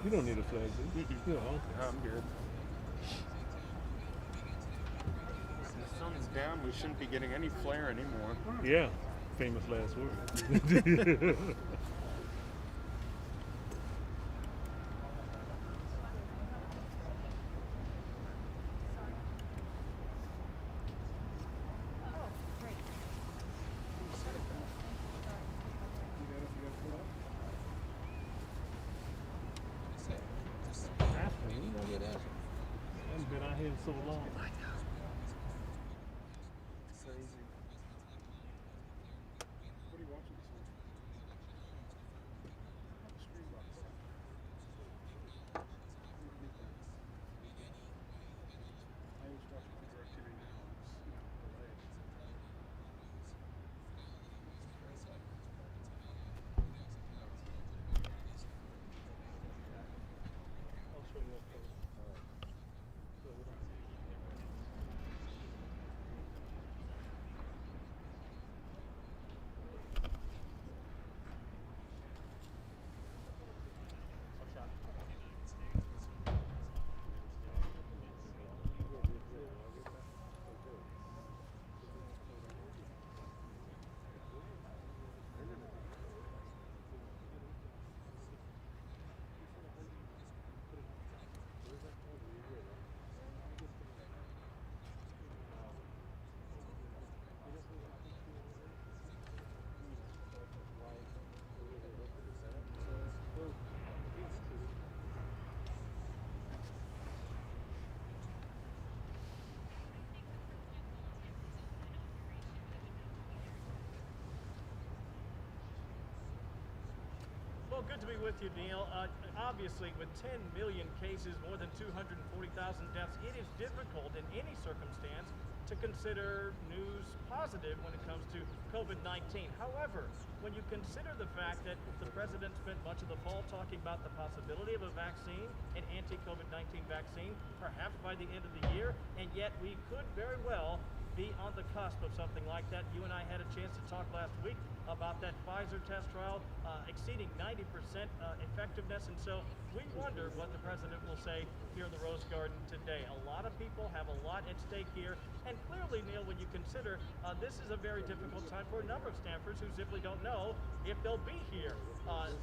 You don't need a flag, do you? Mm-mm. Yeah, okay. I'm good. The sun's down. We shouldn't be getting any flare anymore. Yeah, famous last word. Aspen, you know that Aspen? I haven't been out here in so long. Crazy. What are you watching this on? How the stream box? Where did you get that? I always watch it on DirecTV now, and it's delayed. I'll show you that color. So, Well, good to be with you, Neil. Obviously, with 10 million cases, more than 240,000 deaths, it is difficult in any circumstance to consider news positive when it comes to COVID-19. However, when you consider the fact that the president spent much of the fall talking about the possibility of a vaccine, an anti-COVID-19 vaccine, perhaps by the end of the year, and yet we could very well be on the cusp of something like that. You and I had a chance to talk last week about that Pfizer test trial exceeding 90% effectiveness. And so we wonder what the president will say here in the Rose Garden today. A lot of people have a lot at stake here. And clearly, Neil, when you consider this is a very difficult time for a number of Stanfords who simply don't know if they'll be here,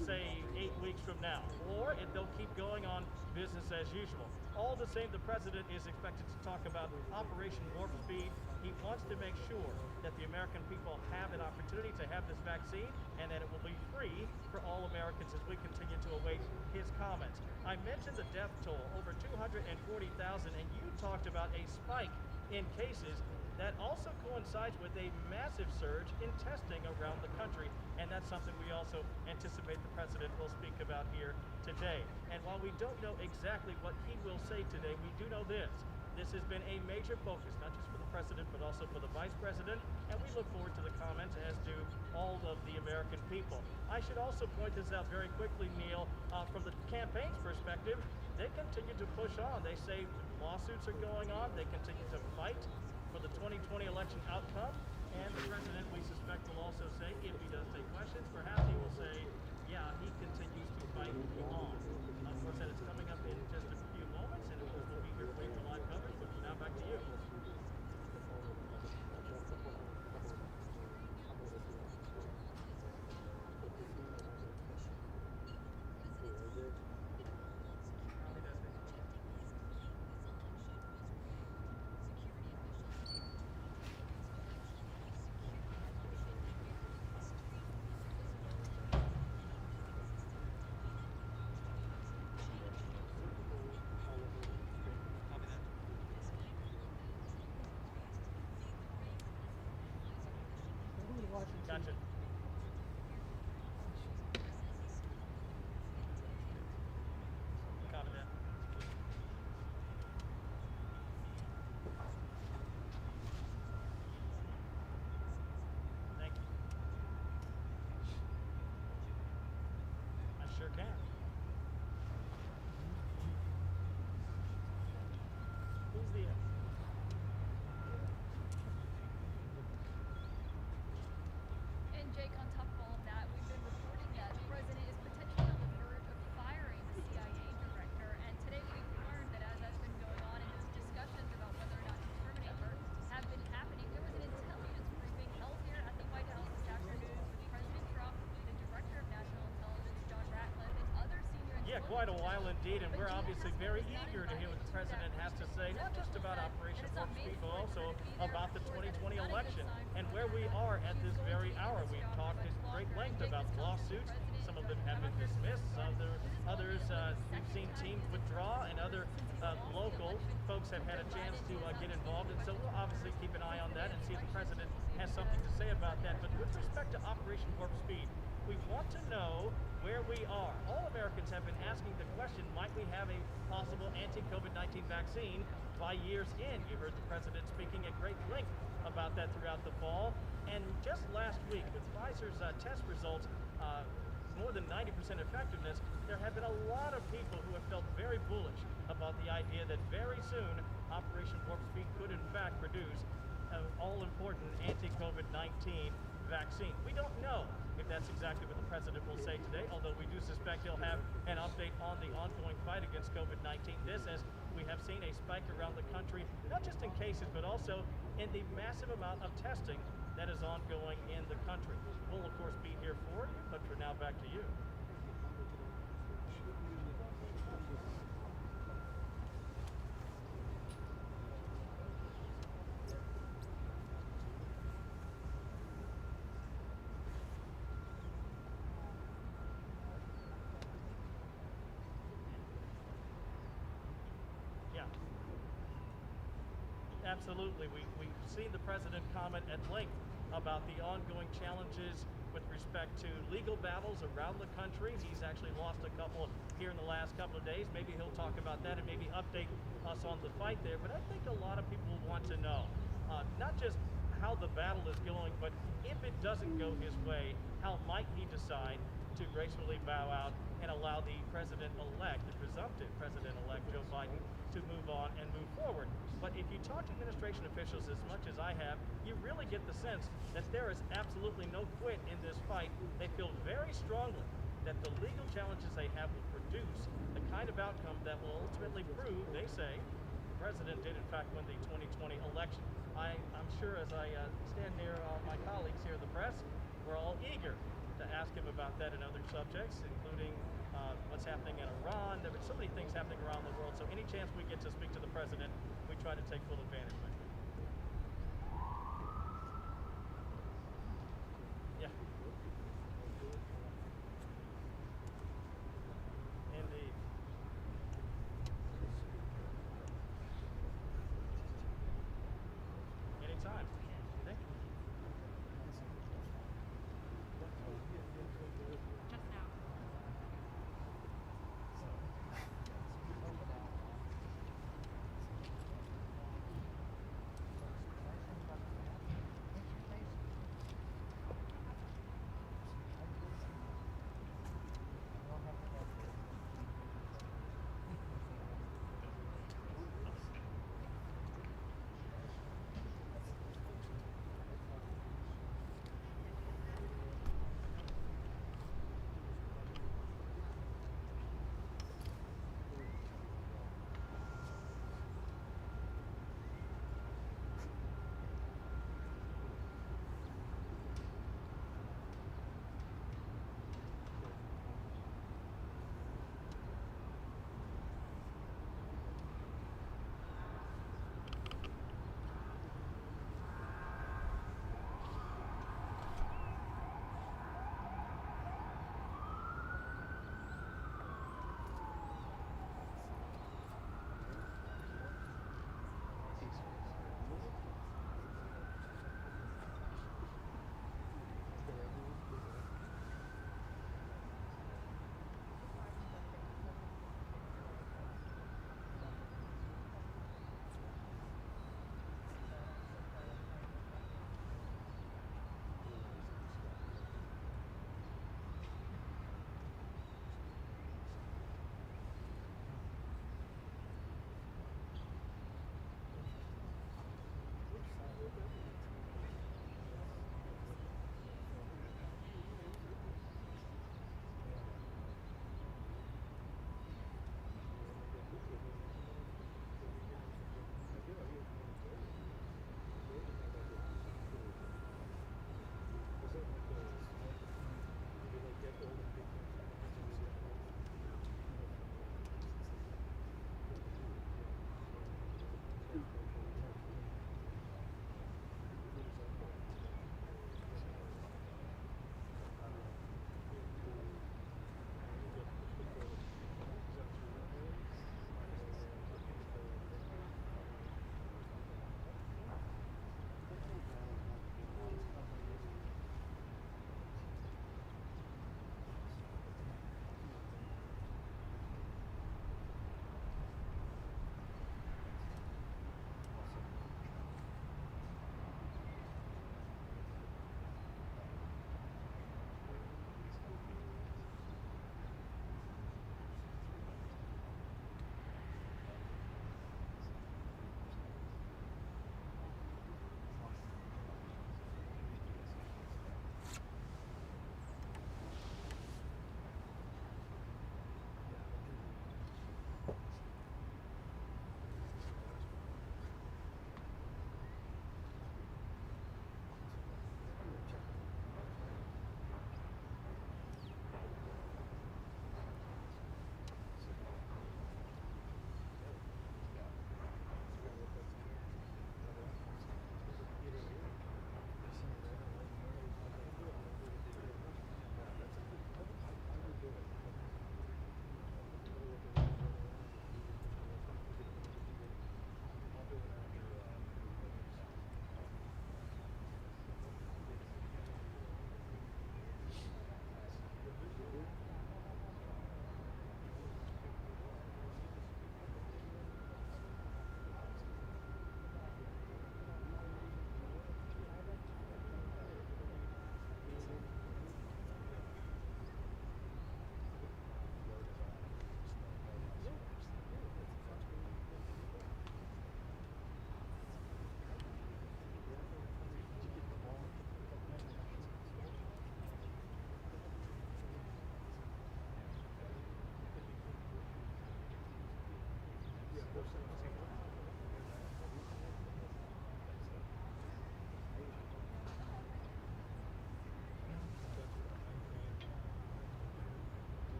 say, 8 weeks from now, or if they'll keep going on business as usual. All the same, the president is expected to talk about Operation Warp Speed. He wants to make sure that the American people have an opportunity to have this vaccine and that it will be free for all Americans as we continue to await his comments. I mentioned the death toll, over 240,000, and you talked about a spike in cases that also coincides with a massive surge in testing around the country, and that's something we also anticipate the president will speak about here today. And while we don't know exactly what he will say today, we do know this. This has been a major focus, not just for the president, but also for the vice president, and we look forward to the comments, as do all of the American people. I should also point this out very quickly, Neil, from the campaign's perspective, they continue to push on. They say lawsuits are going on, they continue to fight for the 2020 election outcome, and the president, we suspect, will also say, if he does take questions, perhaps he will say, yeah, he continues to fight on. Of course, that it's coming up in just a few moments, and of course, we'll be here for you for live coverage, but now back to you. Gotcha. Copy that. Thank you. I sure can. Who's the And Jake, on top of all of that, we've been reporting that the president is potentially on the verge of firing the CIA Yeah, quite a while indeed, and we're obviously very eager to hear what the president has to say, not just about Operation Warp Speed, but also about the 2020 election and where we are at this very hour. We've talked at great length about lawsuits. Some of them have been dismissed. Others we've seen teams withdraw, and other local folks have had a chance to get involved. And so we'll obviously keep an eye on that and see if the president has something to say about that. But with respect to Operation Warp Speed, we want to know where we are. All Americans have been asking the question, might we have a possible anti-COVID-19 vaccine by year's end? You heard the president speaking at great length about that throughout the fall. And just last week, with Pfizer's test results, more than 90% effectiveness, there have been a lot of people who have felt very bullish about the idea that very soon Operation Warp Speed could in fact produce an all-important anti-COVID-19 vaccine. We don't know if that's exactly what the president will say today, although we do suspect he'll have an update on the ongoing fight against COVID-19. This, as we have seen a spike around the country, not just in cases, but also in the massive amount of testing that is ongoing in the country. We'll, of course, be here for you, but for now, back to you. Absolutely. We've seen the president comment at length about the ongoing challenges with respect to legal battles around the country. He's actually lost a couple here in the last couple of days. Maybe he'll talk about that and maybe update us on the fight there. But I think a lot of people want to know not just how the battle is going, but if it doesn't go his way, how might he decide to gracefully bow out and allow the president-elect, the presumptive president-elect Joe Biden, to move on and move forward. But if you talk to administration officials as much as I have, you really get the sense that there is absolutely no quit in this fight. They feel very strongly that the legal challenges they have will produce the kind of outcome that will ultimately prove, they say, the president did in fact win the 2020 election. I'm sure as I stand near my colleagues here in the press, we're all eager to ask him about that and other subjects, including what's happening in Iran. There are so many things happening around the world, so any chance we get to speak to the president, we try to take full advantage of it. Yeah. Indeed. Anytime. Thank you. Just now.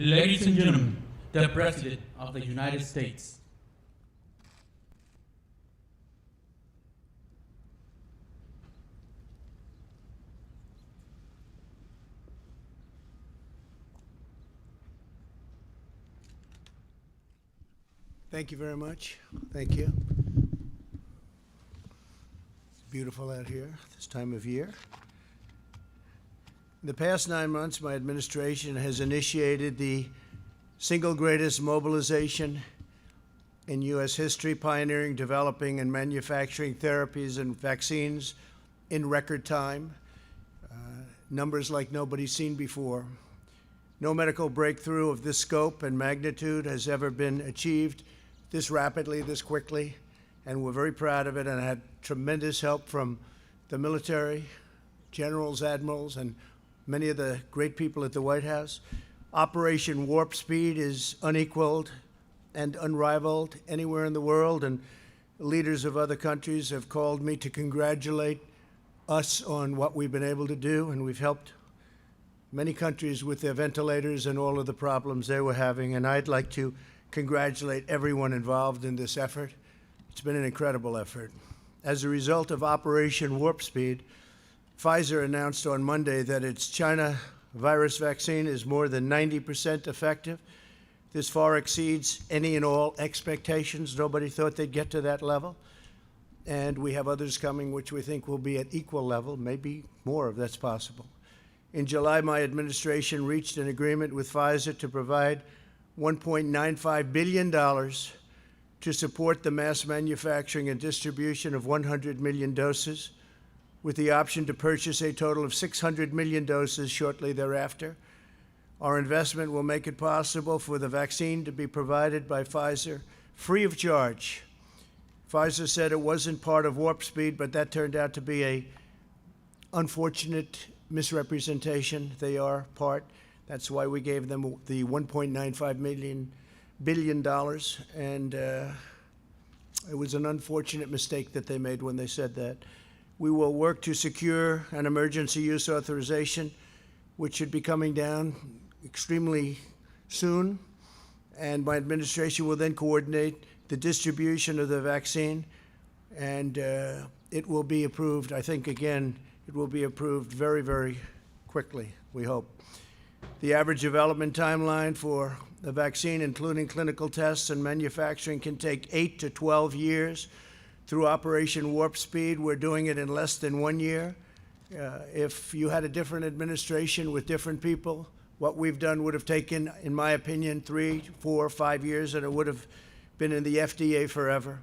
Ladies and gentlemen, the President of the United States. Thank you very much. Thank you. It's beautiful out here this time of year. In the past 9 months, my administration has initiated the single greatest mobilization in U.S. history, pioneering, developing, and manufacturing therapies and vaccines in record time, numbers like nobody's seen before. No medical breakthrough of this scope and magnitude has ever been achieved this rapidly, this quickly, and we're very proud of it, and had tremendous help from the military, generals, admirals, and many of the great people at the White House. Operation Warp Speed is unequaled and unrivaled anywhere in the world, and leaders of other countries have called me to congratulate us on what we've been able to do, and we've helped many countries with their ventilators and all of the problems they were having, and I'd like to congratulate everyone involved in this effort. It's been an incredible effort. As a result of Operation Warp Speed, Pfizer announced on Monday that its China virus vaccine is more than 90% effective. This far exceeds any and all expectations. Nobody thought they'd get to that level. And we have others coming which we think will be at equal level, maybe more if that's possible. In July, my administration reached an agreement with Pfizer to provide $1.95 billion to support the mass manufacturing and distribution of 100 million doses, with the option to purchase a total of 600 million doses shortly thereafter. Our investment will make it possible for the vaccine to be provided by Pfizer free of charge. Pfizer said it wasn't part of Warp Speed, but that turned out to be an unfortunate misrepresentation. They are part. That's why we gave them the $1.95 billion, and it was an unfortunate mistake that they made when they said that. We will work to secure an emergency use authorization, which should be coming down extremely soon, and my administration will then coordinate the distribution of the vaccine, and it will be approved. I think, again, it will be approved very, very quickly, we hope. The average development timeline for the vaccine, including clinical tests and manufacturing, can take 8 to 12 years. Through Operation Warp Speed, we're doing it in less than 1 year. If you had a different administration with different people, what we've done would have taken, in my opinion, 3, 4, 5 years, and it would have been in the FDA forever.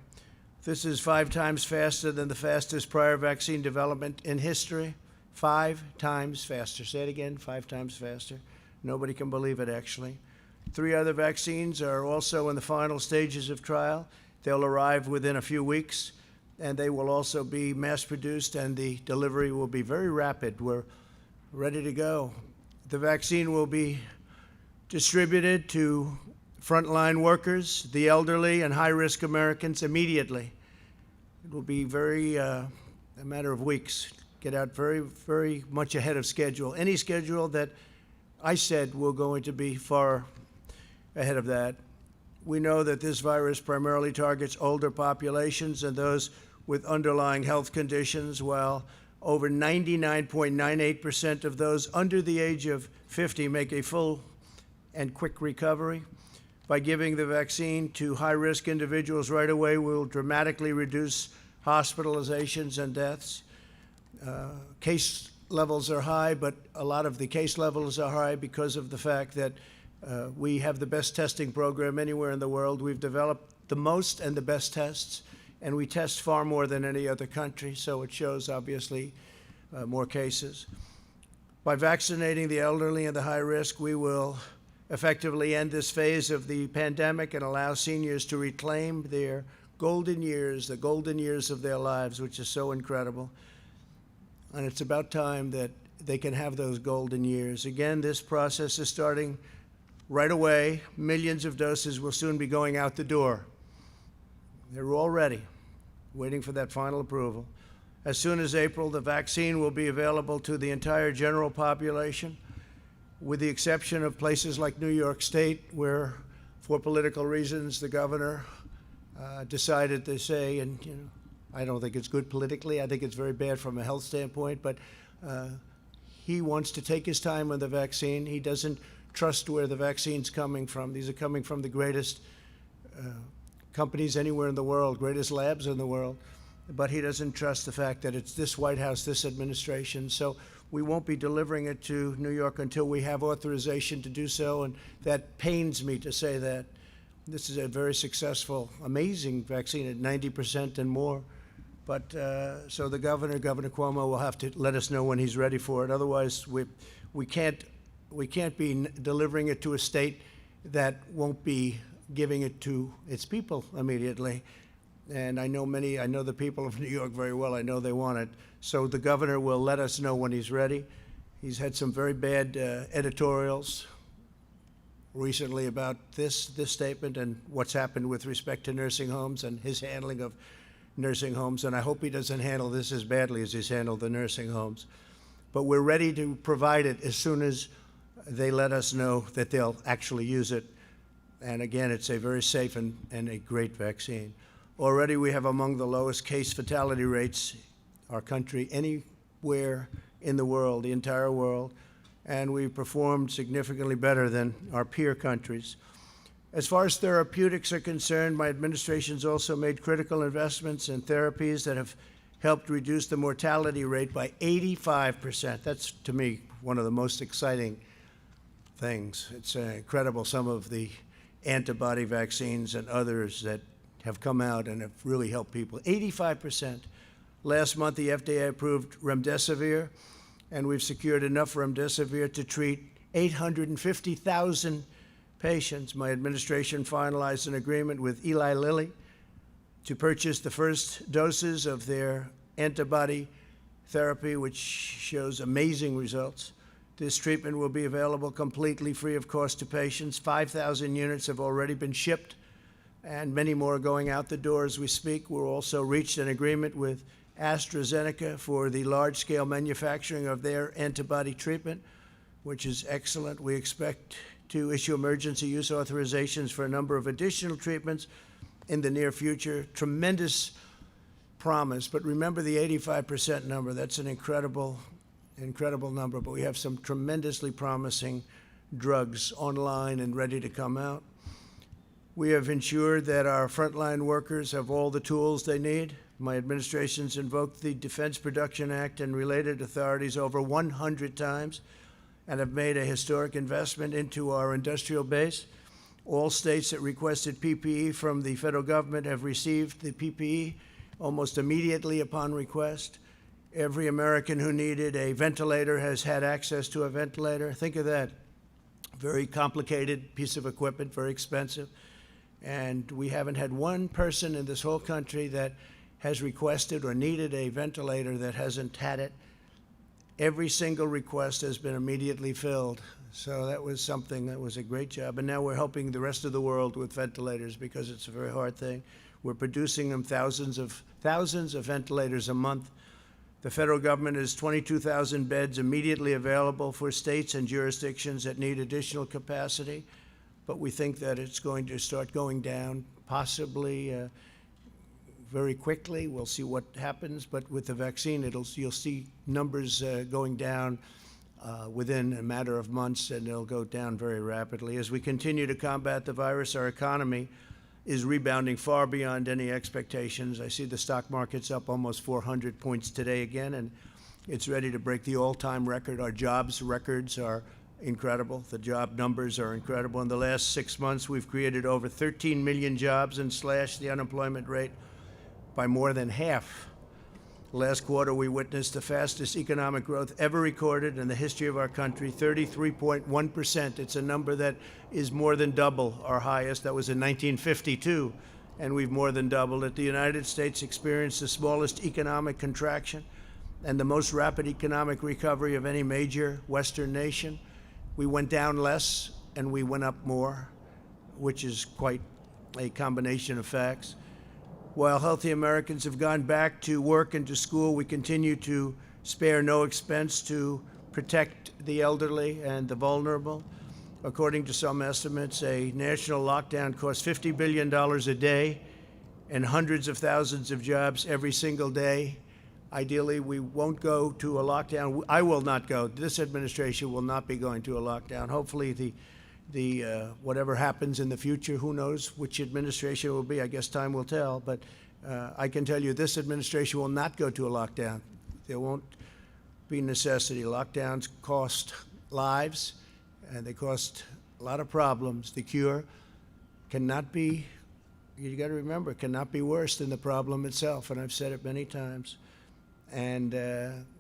This is 5 times faster than the fastest prior vaccine development in history. 5 times faster. Say it again, 5 times faster. Nobody can believe it, actually. 3 other vaccines are also in the final stages of trial. They'll arrive within a few weeks, and they will also be mass-produced, and the delivery will be very rapid. We're ready to go. The vaccine will be distributed to frontline workers, the elderly, and high-risk Americans immediately. It will be a matter of weeks. Get out very, very much ahead of schedule. Any schedule that I said we're going to be far ahead of that. We know that this virus primarily targets older populations and those with underlying health conditions, while over 99.98% of those under the age of 50 make a full and quick recovery. By giving the vaccine to high-risk individuals right away, we will dramatically reduce hospitalizations and deaths. Case levels are high, but a lot of the case levels are high because of the fact that we have the best testing program anywhere in the world. We've developed the most and the best tests, and we test far more than any other country, so it shows, obviously, more cases. By vaccinating the elderly and the high risk, we will effectively end this phase of the pandemic and allow seniors to reclaim their golden years, the golden years of their lives, which is so incredible. And it's about time that they can have those golden years. Again, this process is starting right away. Millions of doses will soon be going out the door. They're all ready, waiting for that final approval. As soon as April, the vaccine will be available to the entire general population. with the exception of places like New York State, where, for political reasons, the governor decided to say, and I don't think it's good politically. I think it's very bad from a health standpoint, but he wants to take his time on the vaccine. He doesn't trust where the vaccine's coming from. These are coming from the greatest companies anywhere in the world, greatest labs in the world. But he doesn't trust the fact that it's this White House, this administration. So we won't be delivering it to New York until we have authorization to do so, and that pains me to say that. This is a very successful, amazing vaccine at 90% and more. But so the Governor Cuomo, will have to let us know when he's ready for it. Otherwise, we can't be delivering it to a state that won't be giving it to its people immediately. And I know the people of New York very well. I know they want it. So the governor will let us know when he's ready. He's had some very bad editorials recently about this statement and what's happened with respect to nursing homes and his handling of nursing homes. And I hope he doesn't handle this as badly as he's handled the nursing homes. But we're ready to provide it as soon as they let us know that they'll actually use it. And again, it's a very safe and a great vaccine. Already we have among the lowest case fatality rates, our country, anywhere in the world, the entire world, and we've performed significantly better than our peer countries. As far as therapeutics are concerned, my administration's also made critical investments in therapies that have helped reduce the mortality rate by 85%. That's, to me, one of the most exciting things. It's incredible, some of the antibody vaccines and others that have come out and have really helped people. 85%. Last month, the FDA approved remdesivir, and we've secured enough remdesivir to treat 850,000 patients. My administration finalized an agreement with Eli Lilly to purchase the first doses of their antibody therapy, which shows amazing results. This treatment will be available completely free of cost to patients. 5,000 units have already been shipped, and many more are going out the door as we speak. We've also reached an agreement with AstraZeneca for the large-scale manufacturing of their antibody treatment, which is excellent. We expect to issue emergency use authorizations for a number of additional treatments in the near future. Tremendous promise, but remember the 85% number. That's an incredible number, but we have some tremendously promising drugs online and ready to come out. We have ensured that our frontline workers have all the tools they need. My administration's invoked the Defense Production Act and related authorities over 100 times and have made a historic investment into our industrial base. All states that requested PPE from the federal government have received the PPE almost immediately upon request. Every American who needed a ventilator has had access to a ventilator. Think of that. Very complicated piece of equipment, very expensive. And we haven't had one person in this whole country that has requested or needed a ventilator that hasn't had it. Every single request has been immediately filled. So that was something that was a great job. And now we're helping the rest of the world with ventilators because it's a very hard thing. We're producing them thousands of ventilators a month. The federal government has 22,000 beds immediately available for states and jurisdictions that need additional capacity. But we think that it's going to start going down, possibly very quickly. We'll see what happens. But with the vaccine, you'll see numbers going down within a matter of months, and they'll go down very rapidly. As we continue to combat the virus, our economy is rebounding far beyond any expectations. I see the stock market's up almost 400 points today again, and it's ready to break the all-time record. Our jobs records are incredible. The job numbers are incredible. In the last 6 months, we've created over 13 million jobs and slashed the unemployment rate by more than half. Last quarter, we witnessed the fastest economic growth ever recorded in the history of our country, 33.1%. It's a number that is more than double our highest. That was in 1952, and we've more than doubled it. The United States experienced the smallest economic contraction and the most rapid economic recovery of any major Western nation. We went down less and we went up more, which is quite a combination of facts. While healthy Americans have gone back to work and to school, we continue to spare no expense to protect the elderly and the vulnerable. According to some estimates, a national lockdown costs $50 billion a day and hundreds of thousands of jobs every single day. Ideally, we won't go to a lockdown. I will not go. This administration will not be going to a lockdown. Hopefully, whatever happens in the future, who knows which administration it will be. I guess time will tell. But I can tell you this administration will not go to a lockdown. There won't be necessity. Lockdowns cost lives, and they cost a lot of problems. The cure cannot be, you got to remember, cannot be worse than the problem itself, and I've said it many times. And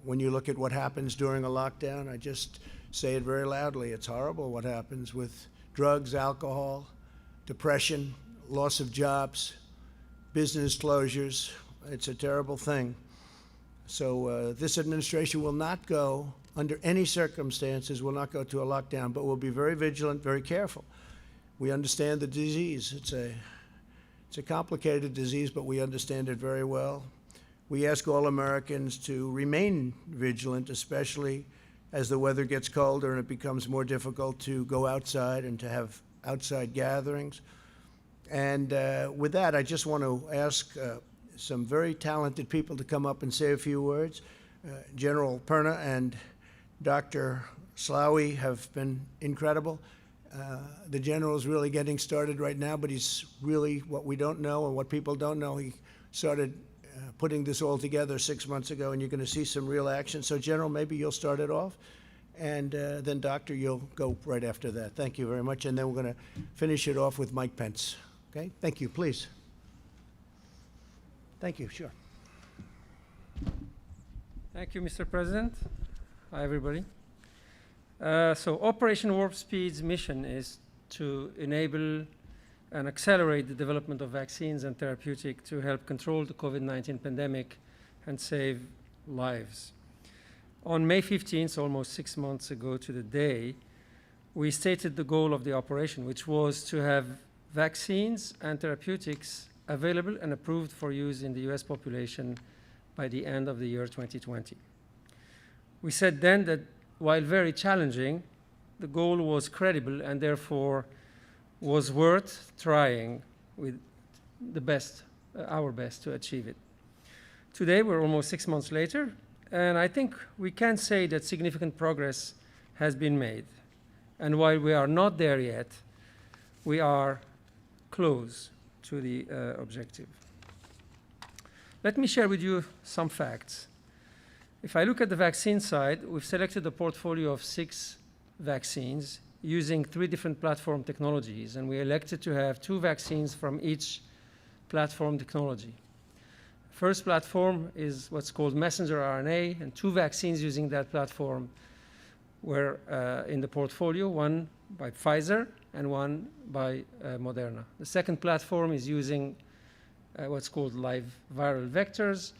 when you look at what happens during a lockdown, I just say it very loudly. It's horrible what happens with drugs, alcohol, depression, loss of jobs, business closures. It's a terrible thing. So this administration will not go, under any circumstances, will not go to a lockdown, but will be very vigilant, very careful. We understand the disease. It's a complicated disease, but we understand it very well. We ask all Americans to remain vigilant, especially as the weather gets colder and it becomes more difficult to go outside and to have outside gatherings. And with that, I just want to ask some very talented people to come up and say a few words. General Perna and Dr. Slaoui have been incredible. The general is really getting started right now, but he's really, what we don't know and what people don't know, he started putting this all together 6 months ago, and you're going to see some real action. So, General, maybe you'll start it off, and then, Doctor, you'll go right after that. Thank you very much, and then we're going to finish it off with Mike Pence. Okay? Thank you. Please. Thank you. Sure. Thank you, Mr. President. Hi, everybody. So Operation Warp Speed's mission is to enable and accelerate the development of vaccines and therapeutics to help control the COVID-19 pandemic and save lives. On May 15th, almost 6 months ago to the day, we stated the goal of the operation, which was to have vaccines and therapeutics available and approved for use in the US population by the end of the year 2020. We said then that while very challenging, the goal was credible and therefore was worth trying with the best, our best to achieve it. Today, we're almost 6 months later, and I think we can say that significant progress has been made. And while we are not there yet, we are close to the objective. Let me share with you some facts. If I look at the vaccine side, we've selected a portfolio of 6 vaccines using 3 different platform technologies, and we elected to have 2 vaccines from each platform technology. First platform is what's called messenger RNA, and 2 vaccines using that platform were in the portfolio, one by Pfizer and one by Moderna. The second platform is using what's called live viral vectors,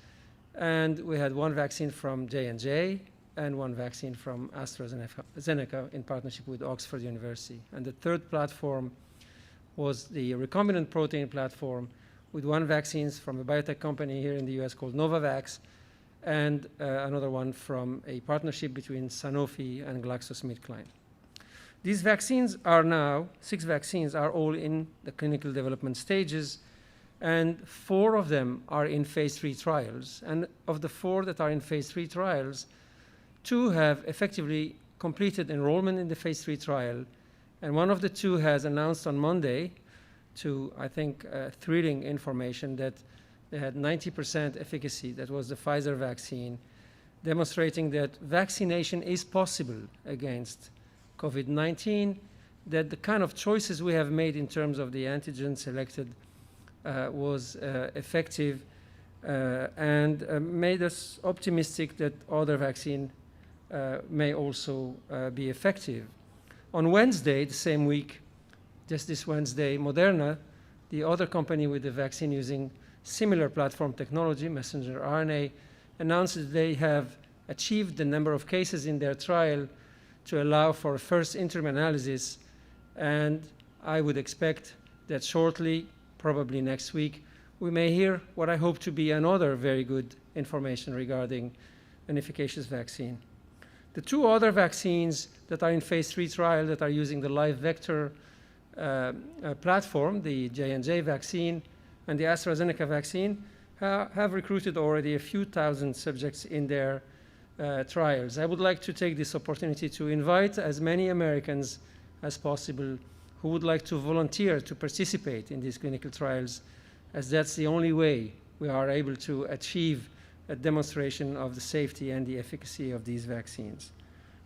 and we had 1 vaccine from J&J and 1 vaccine from AstraZeneca in partnership with Oxford University. And the third platform was the recombinant protein platform with 1 vaccine from a biotech company here in the US called Novavax, and another one from a partnership between Sanofi and GlaxoSmithKline. These vaccines are now, 6 vaccines are all in the clinical development stages, and 4 of them are in phase 3 trials. And of the 4 that are in phase 3 trials, 2 have effectively completed enrollment in the phase 3 trial, and one of the 2 has announced on Monday, to, I think, thrilling information, that they had 90% efficacy. That was the Pfizer vaccine, demonstrating that vaccination is possible against COVID-19, that the kind of choices we have made in terms of the antigen selected was effective and made us optimistic that other vaccine may also be effective. On Wednesday, the same week, just this Wednesday, Moderna, the other company with the vaccine using similar platform technology, messenger RNA, announced that they have achieved the number of cases in their trial to allow for a first interim analysis, and I would expect that shortly, probably next week, we may hear what I hope to be another very good information regarding an efficacious vaccine. The two other vaccines that are in phase 3 trial that are using the live vector platform, the J&J vaccine and the AstraZeneca vaccine, have recruited already a few thousand subjects in their trials. I would like to take this opportunity to invite as many Americans as possible who would like to volunteer to participate in these clinical trials, as that's the only way we are able to achieve a demonstration of the safety and the efficacy of these vaccines.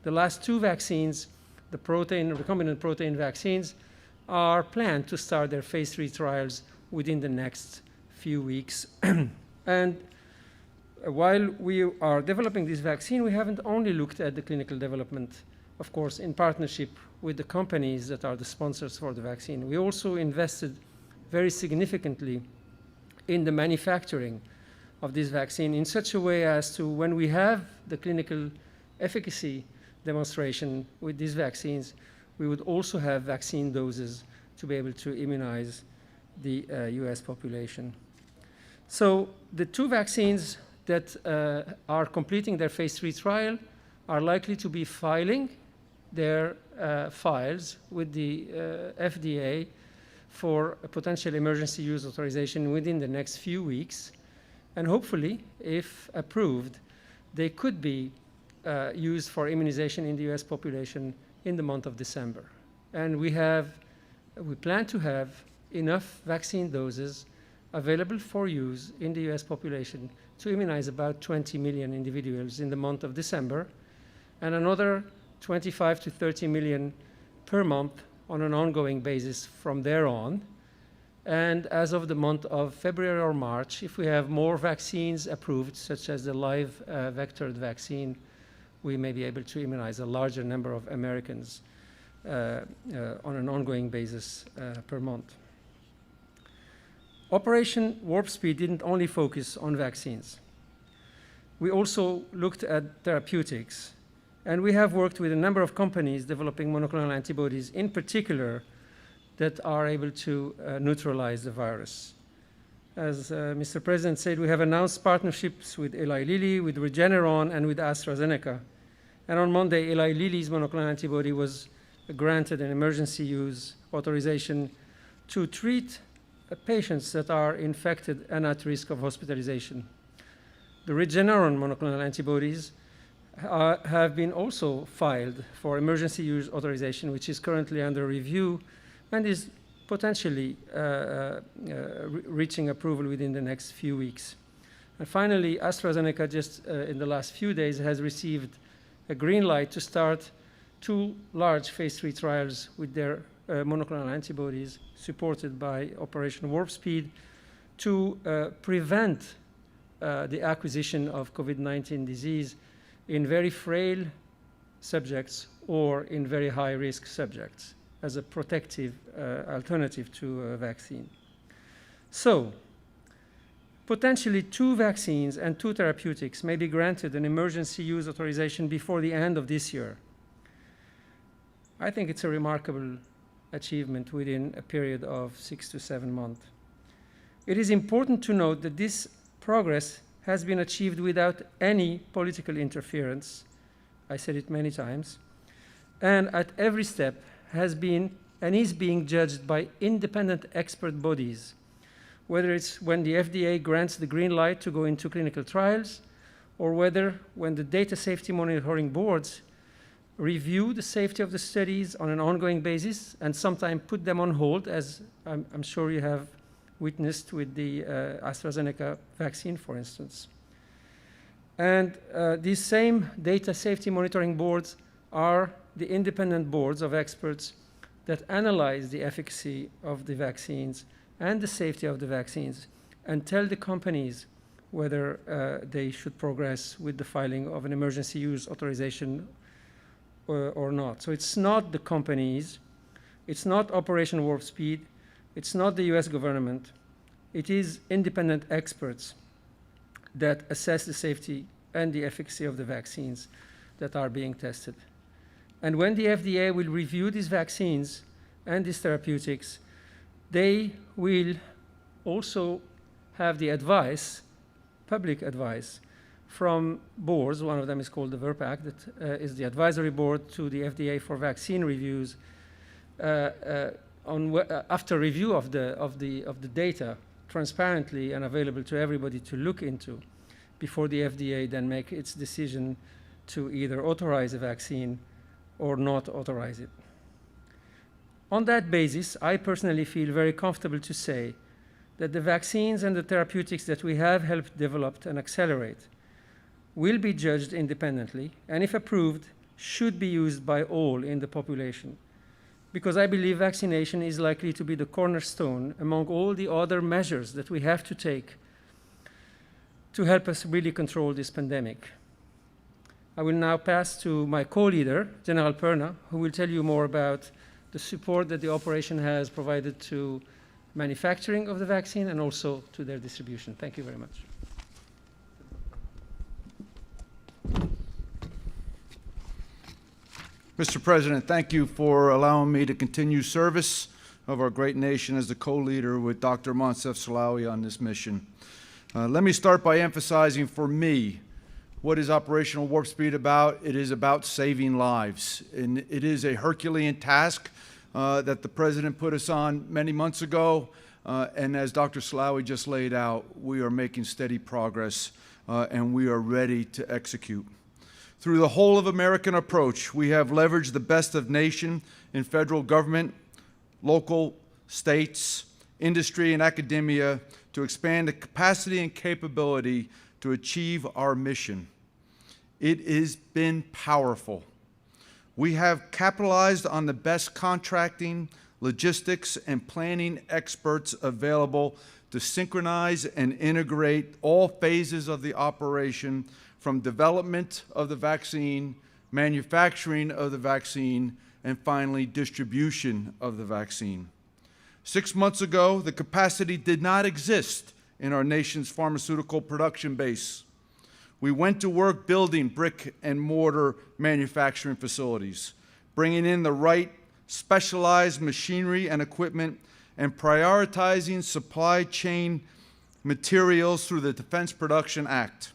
The last two vaccines, the recombinant protein vaccines, are planned to start their phase 3 trials within the next few weeks. And while we are developing this vaccine, we haven't only looked at the clinical development, of course, in partnership with the companies that are the sponsors for the vaccine. We also invested very significantly in the manufacturing of this vaccine in such a way as to, when we have the clinical efficacy demonstration with these vaccines, we would also have vaccine doses to be able to immunize the US population. So the two vaccines that are completing their phase 3 trial are likely to be filing their files with the FDA for a potential emergency use authorization within the next few weeks. And hopefully, if approved, they could be used for immunization in the US population in the month of December. And we plan to have enough vaccine doses available for use in the US population to immunize about 20 million individuals in the month of December, and another 25 to 30 million per month on an ongoing basis from there on. And as of the month of February or March, if we have more vaccines approved, such as the live vectored vaccine, we may be able to immunize a larger number of Americans on an ongoing basis per month. Operation Warp Speed didn't only focus on vaccines. We also looked at therapeutics, and we have worked with a number of companies developing monoclonal antibodies, in particular, that are able to neutralize the virus. As Mr. President said, we have announced partnerships with Eli Lilly, with Regeneron, and with AstraZeneca. And on Monday, Eli Lilly's monoclonal antibody was granted an emergency use authorization to treat patients that are infected and at risk of hospitalization. The Regeneron monoclonal antibodies have been also filed for emergency use authorization, which is currently under review and is potentially reaching approval within the next few weeks. And finally, AstraZeneca just in the last few days has received a green light to start 2 large phase 3 trials with their monoclonal antibodies supported by Operation Warp Speed to prevent the acquisition of COVID-19 disease in very frail subjects or in very high-risk subjects as a protective alternative to a vaccine. So, potentially 2 vaccines and 2 therapeutics may be granted an emergency use authorization before the end of this year. I think it's a remarkable achievement within a period of 6 to 7 months. It is important to note that this progress has been achieved without any political interference. I said it many times. And at every step has been and is being judged by independent expert bodies, whether it's when the FDA grants the green light to go into clinical trials, or whether when the data safety monitoring boards review the safety of the studies on an ongoing basis and sometimes put them on hold, as I'm sure you have witnessed with the AstraZeneca vaccine, for instance. And these same data safety monitoring boards are the independent boards of experts that analyze the efficacy of the vaccines and the safety of the vaccines and tell the companies whether they should progress with the filing of an emergency use authorization or not. So it's not the companies, it's not Operation Warp Speed, it's not the US government, it is independent experts that assess the safety and the efficacy of the vaccines that are being tested. And when the FDA will review these vaccines and these therapeutics, they will also have the advice, public advice, from boards. One of them is called the VRPAC, that is the advisory board to the FDA for vaccine reviews. After review of the data, transparently and available to everybody to look into, before the FDA then make its decision to either authorize a vaccine or not authorize it. On that basis, I personally feel very comfortable to say that the vaccines and the therapeutics that we have helped develop and accelerate will be judged independently, and if approved, should be used by all in the population. Because I believe vaccination is likely to be the cornerstone among all the other measures that we have to take to help us really control this pandemic. I will now pass to my co-leader, General Perna, who will tell you more about the support that the operation has provided to manufacturing of the vaccine and also to their distribution. Thank you very much. Mr. President, thank you for allowing me to continue service of our great nation as the co-leader with Dr. Moncef Slaoui on this mission. Let me start by emphasizing for me, what is Operational Warp Speed about? It is about saving lives. And it is a Herculean task that the President put us on many months ago. And as Dr. Slaoui just laid out, we are making steady progress and we are ready to execute. Through the whole of American approach, we have leveraged the best of nation in federal government, local, states, industry, and academia to expand the capacity and capability to achieve our mission. It has been powerful. We have capitalized on the best contracting, logistics, and planning experts available to synchronize and integrate all phases of the operation, from development of the vaccine, manufacturing of the vaccine, and finally distribution of the vaccine. 6 months ago, the capacity did not exist in our nation's pharmaceutical production base. We went to work building brick and mortar manufacturing facilities, bringing in the right specialized machinery and equipment, and prioritizing supply chain materials through the Defense Production Act.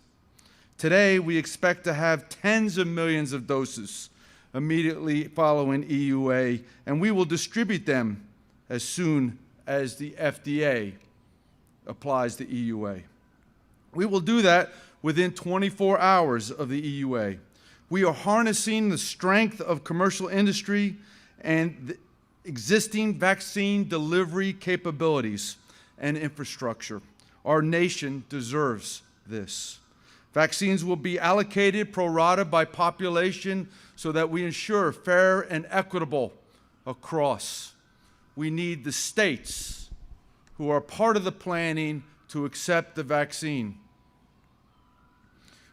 Today, we expect to have tens of millions of doses immediately following EUA, and we will distribute them as soon as the FDA applies the EUA. We will do that within 24 hours of the EUA. We are harnessing the strength of commercial industry and the existing vaccine delivery capabilities and infrastructure. Our nation deserves this. Vaccines will be allocated pro rata by population so that we ensure fair and equitable across. We need the states who are part of the planning to accept the vaccine.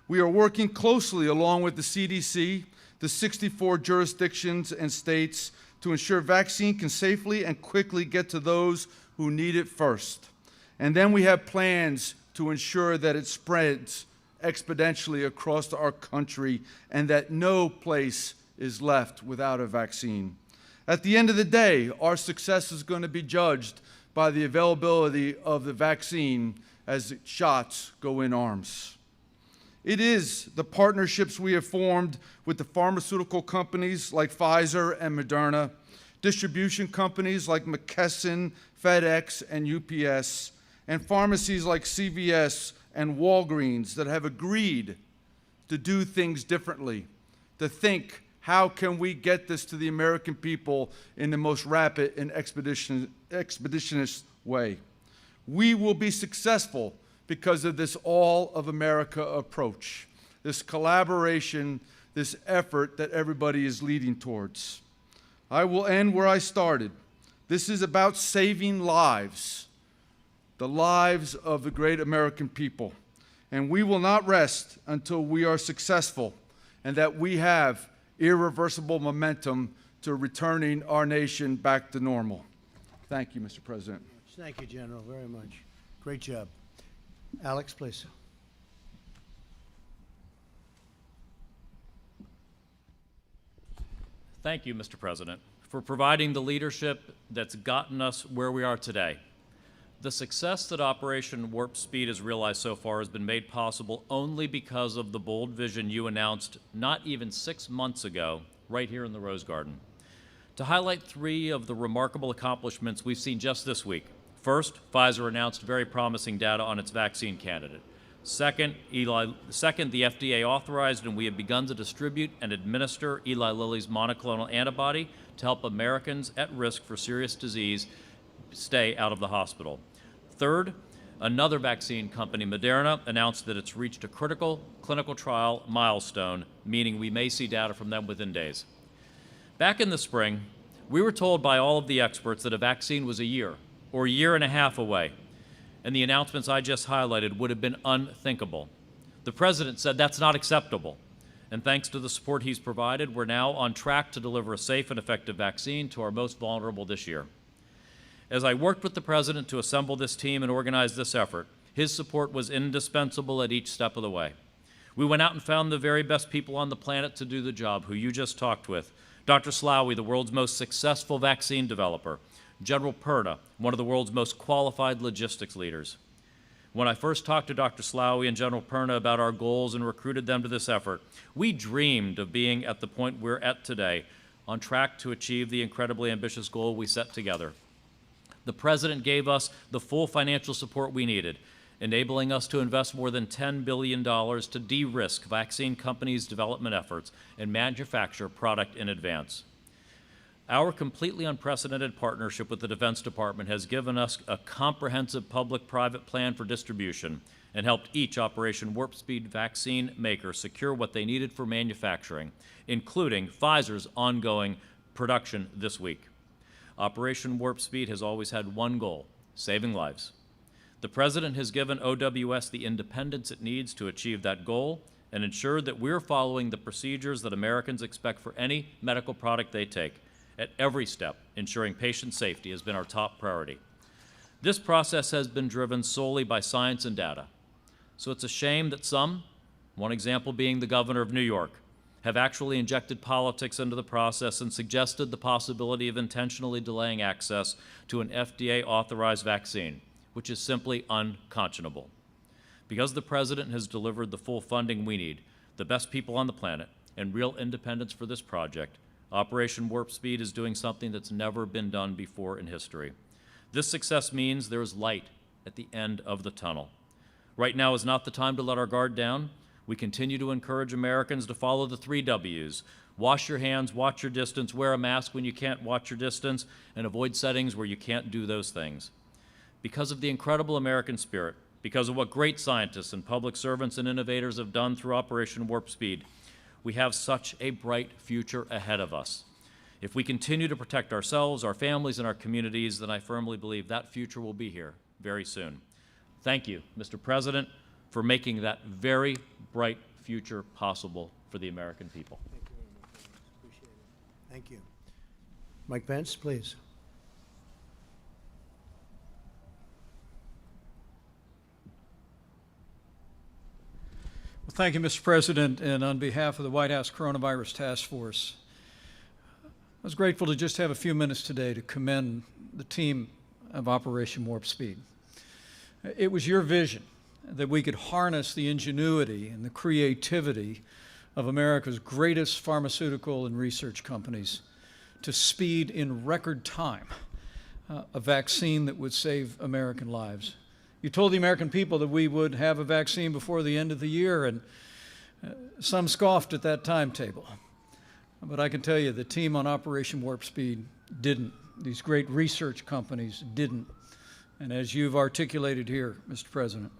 We are working closely along with the CDC, the 64 jurisdictions and states to ensure vaccine can safely and quickly get to those who need it first. And then we have plans to ensure that it spreads exponentially across our country and that no place is left without a vaccine. At the end of the day, our success is going to be judged by the availability of the vaccine as shots go in arms. It is the partnerships we have formed with the pharmaceutical companies like Pfizer and Moderna, distribution companies like McKesson, FedEx, and UPS, and pharmacies like CVS and Walgreens that have agreed to do things differently, to think, how can we get this to the American people in the most rapid and expeditious way? We will be successful because of this all of America approach, this collaboration, this effort that everybody is leading towards. I will end where I started. This is about saving lives, the lives of the great American people. And we will not rest until we are successful and that we have irreversible momentum to returning our nation back to normal. Thank you, Mr. President. Thank you, General, very much. Great job. Alex, please. Thank you, Mr. President, for providing the leadership that's gotten us where we are today. The success that Operation Warp Speed has realized so far has been made possible only because of the bold vision you announced not even 6 months ago, right here in the Rose Garden. To highlight 3 of the remarkable accomplishments we've seen just this week. First, Pfizer announced very promising data on its vaccine candidate. Second, the FDA authorized and we have begun to distribute and administer Eli Lilly's monoclonal antibody to help Americans at risk for serious disease stay out of the hospital. Third, another vaccine company, Moderna, announced that it's reached a critical clinical trial milestone, meaning we may see data from them within days. Back in the spring, we were told by all of the experts that a vaccine was a year or a year and a half away, and the announcements I just highlighted would have been unthinkable. The President said that's not acceptable, and thanks to the support he's provided, we're now on track to deliver a safe and effective vaccine to our most vulnerable this year. As I worked with the President to assemble this team and organize this effort, his support was indispensable at each step of the way. We went out and found the very best people on the planet to do the job, who you just talked with. Dr. Slaoui, the world's most successful vaccine developer. General Perna, one of the world's most qualified logistics leaders. When I first talked to Dr. Slaoui and General Perna about our goals and recruited them to this effort, we dreamed of being at the point we're at today, on track to achieve the incredibly ambitious goal we set together. The President gave us the full financial support we needed, enabling us to invest more than $10 billion to de-risk vaccine companies' development efforts and manufacture product in advance. Our completely unprecedented partnership with the Defense Department has given us a comprehensive public-private plan for distribution and helped each Operation Warp Speed vaccine maker secure what they needed for manufacturing, including Pfizer's ongoing production this week. Operation Warp Speed has always had one goal: saving lives. The President has given OWS the independence it needs to achieve that goal and ensured that we're following the procedures that Americans expect for any medical product they take. At every step, ensuring patient safety has been our top priority. This process has been driven solely by science and data. So it's a shame that some, one example being the governor of New York, have actually injected politics into the process and suggested the possibility of intentionally delaying access to an FDA-authorized vaccine, which is simply unconscionable. Because the President has delivered the full funding we need, the best people on the planet, and real independence for this project, Operation Warp Speed is doing something that's never been done before in history. This success means there is light at the end of the tunnel. Right now is not the time to let our guard down. We continue to encourage Americans to follow the 3 W's. Wash your hands, watch your distance, wear a mask when you can't watch your distance, and avoid settings where you can't do those things. Because of the incredible American spirit, because of what great scientists and public servants and innovators have done through Operation Warp Speed, we have such a bright future ahead of us. If we continue to protect ourselves, our families, and our communities, then I firmly believe that future will be here very soon. Thank you, Mr. President, for making that very bright future possible for the American people. Thank you very much. Appreciate it. Thank you. Mike Pence, please. Well, thank you, Mr. President, and on behalf of the White House Coronavirus Task Force, I was grateful to just have a few minutes today to commend the team of Operation Warp Speed. It was your vision that we could harness the ingenuity and the creativity of America's greatest pharmaceutical and research companies to speed in record time a vaccine that would save American lives. You told the American people that we would have a vaccine before the end of the year, and some scoffed at that timetable. But I can tell you the team on Operation Warp Speed didn't. These great research companies didn't. And as you've articulated here, Mr. President,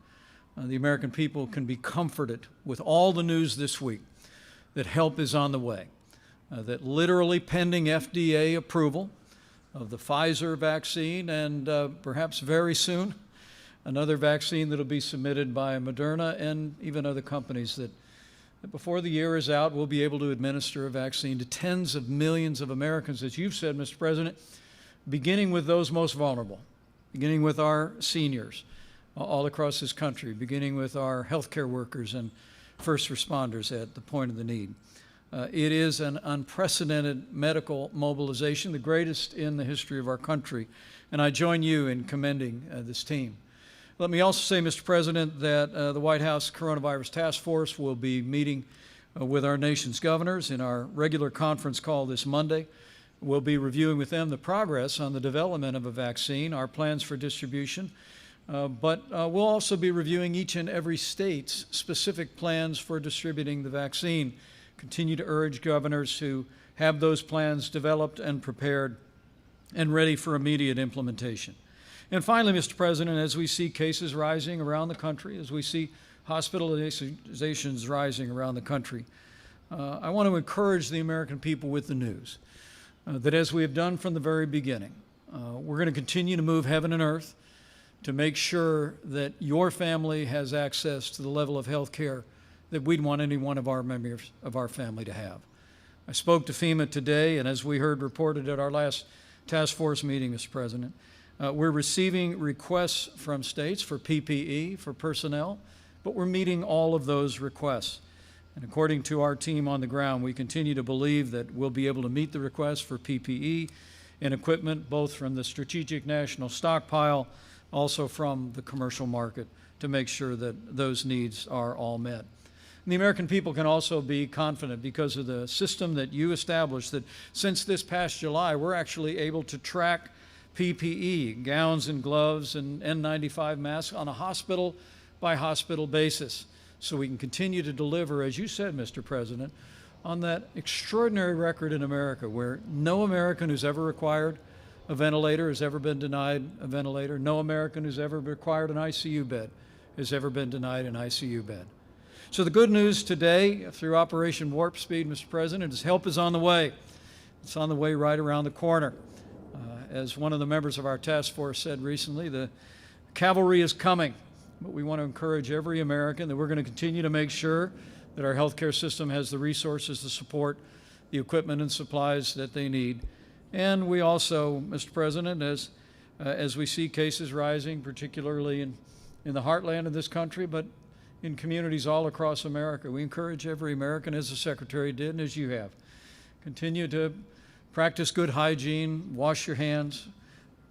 the American people can be comforted with all the news this week that help is on the way, that literally pending FDA approval of the Pfizer vaccine and perhaps very soon another vaccine that will be submitted by Moderna and even other companies that before the year is out, we'll be able to administer a vaccine to tens of millions of Americans, as you've said, Mr. President, beginning with those most vulnerable, beginning with our seniors all across this country, beginning with our healthcare workers and first responders at the point of the need. It is an unprecedented medical mobilization, the greatest in the history of our country, and I join you in commending this team. Let me also say, Mr. President, that the White House Coronavirus Task Force will be meeting with our nation's governors in our regular conference call this Monday. We'll be reviewing with them the progress on the development of a vaccine, our plans for distribution, but we'll also be reviewing each and every state's specific plans for distributing the vaccine. Continue to urge governors to have those plans developed and prepared and ready for immediate implementation. And finally, Mr. President, as we see cases rising around the country, as we see hospitalizations rising around the country, I want to encourage the American people with the news that, as we have done from the very beginning, we're going to continue to move heaven and earth to make sure that your family has access to the level of health care that we'd want any one of our members of our family to have. I spoke to FEMA today, and as we heard reported at our last task force meeting, Mr. President, we're receiving requests from states for PPE, for personnel, but we're meeting all of those requests. And according to our team on the ground, we continue to believe that we'll be able to meet the requests for PPE and equipment, both from the Strategic National Stockpile, also from the commercial market, to make sure that those needs are all met. And the American people can also be confident because of the system that you established, that since this past July, we're actually able to track PPE, gowns and gloves and N95 masks on a hospital-by-hospital basis, so we can continue to deliver, as you said, Mr. President, on that extraordinary record in America where no American who's ever required a ventilator has ever been denied a ventilator. No American who's ever required an ICU bed has ever been denied an ICU bed. So the good news today through Operation Warp Speed, Mr. President, is help is on the way. It's on the way right around the corner. As one of the members of our task force said recently, the cavalry is coming, but we want to encourage every American that we're going to continue to make sure that our healthcare system has the resources to support the equipment and supplies that they need. And we also, Mr. President, as we see cases rising, particularly in the heartland of this country, but in communities all across America, we encourage every American, as the Secretary did and as you have, continue to practice good hygiene, wash your hands,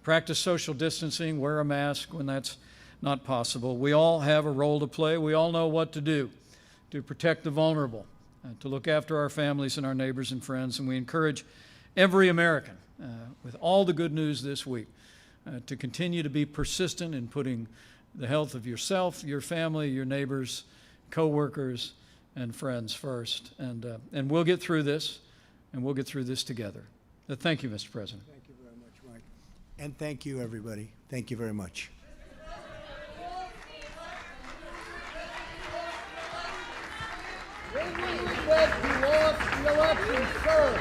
practice social distancing, wear a mask when that's not possible. We all have a role to play. We all know what to do to protect the vulnerable, to look after our families and our neighbors and friends, and we encourage every American, with all the good news this week, to continue to be persistent in putting the health of yourself, your family, your neighbors, co-workers, and friends first. And we'll get through this, and we'll get through this together. Thank you, Mr. President. Thank you very much, Mike. And thank you, everybody. Thank you very much. When we said he lost the election, sir.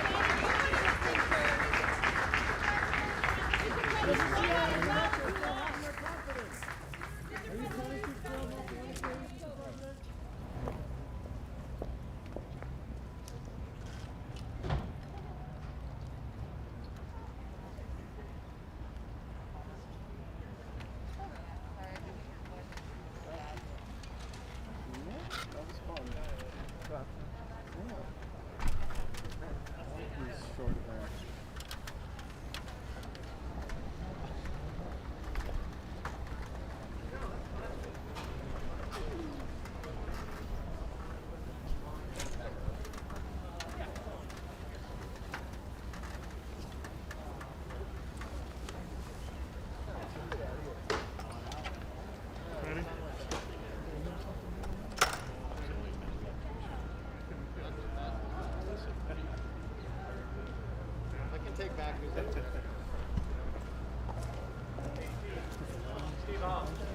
Steve Hobbs.